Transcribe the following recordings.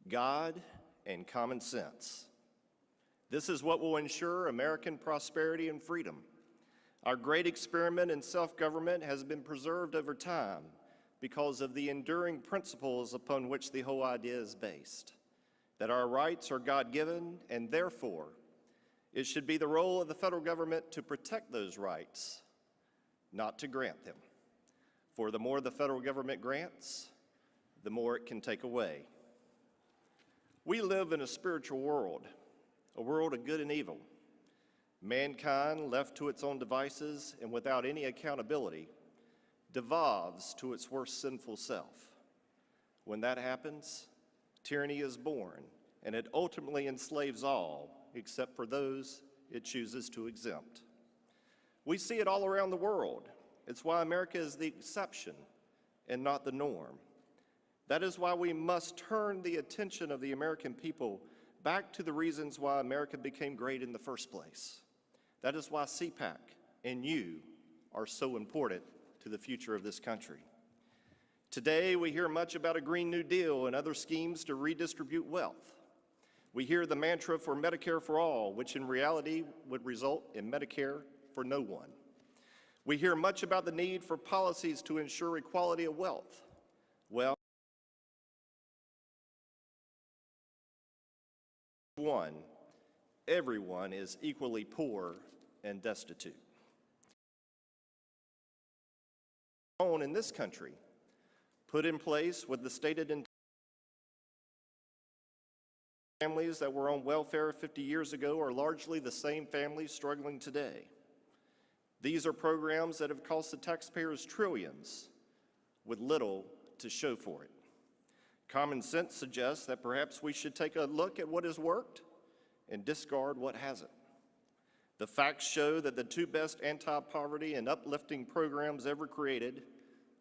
God and common sense. This is what will ensure American prosperity and freedom. Our great experiment in self-government has been preserved over time because of the enduring principles upon which the whole idea is based, that our rights are God-given, and therefore, it should be the role of the federal government to protect those rights, not to grant them. For the more the federal government grants, the more it can take away. We live in a spiritual world, a world of good and evil. Mankind, left to its own devices and without any accountability, devolves to its worst sinful self. When that happens, tyranny is born, and it ultimately enslaves all except for those it chooses to exempt. We see it all around the world. It's why America is the exception and not the norm. That is why we must turn the attention of the American people back to the reasons why America became great in the first place. That is why CPAC and you are so important to the future of this country. Today, we hear much about a Green New Deal and other schemes to redistribute wealth. We hear the mantra for Medicare for all, which in reality would result in Medicare for no one. We hear much about the need for policies to ensure equality of wealth. Well, everyone is equally poor and destitute. In this country, put in place with the stated intent families that were on welfare 50 years ago are largely the same families struggling today. These are programs that have cost the taxpayers trillions with little to show for it. Common sense suggests that perhaps we should take a look at what has worked and discard what hasn't. The facts show that the two best anti-poverty and uplifting programs ever created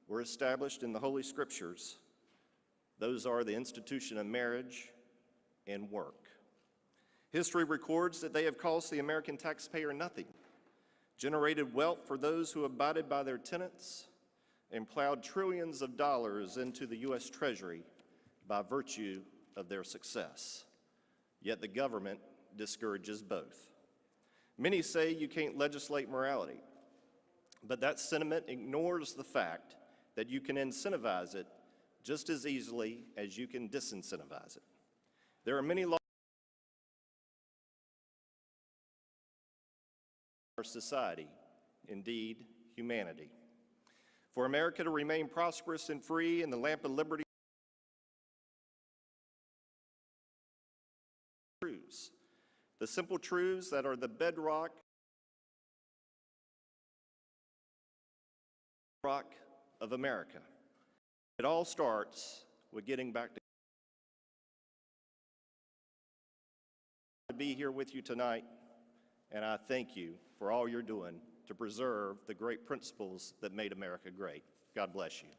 were established in the Holy Scriptures. Those are the institution of marriage and work. History records that they have cost the American taxpayer nothing, generated wealth for those who abided by their tenets, and plowed trillions of dollars into the U.S. Treasury by virtue of their success. Yet the government discourages both. Many say you can't legislate morality, but that sentiment ignores the fact that you can incentivize it just as easily as you can disincentivize it. There are many laws in our society, indeed humanity. For America to remain prosperous and free and the lamp of liberty truths, the simple truths that are the bedrock of America. It all starts with getting back to be here with you tonight, and I thank you for all you're doing to preserve the great principles that made America great. God bless you.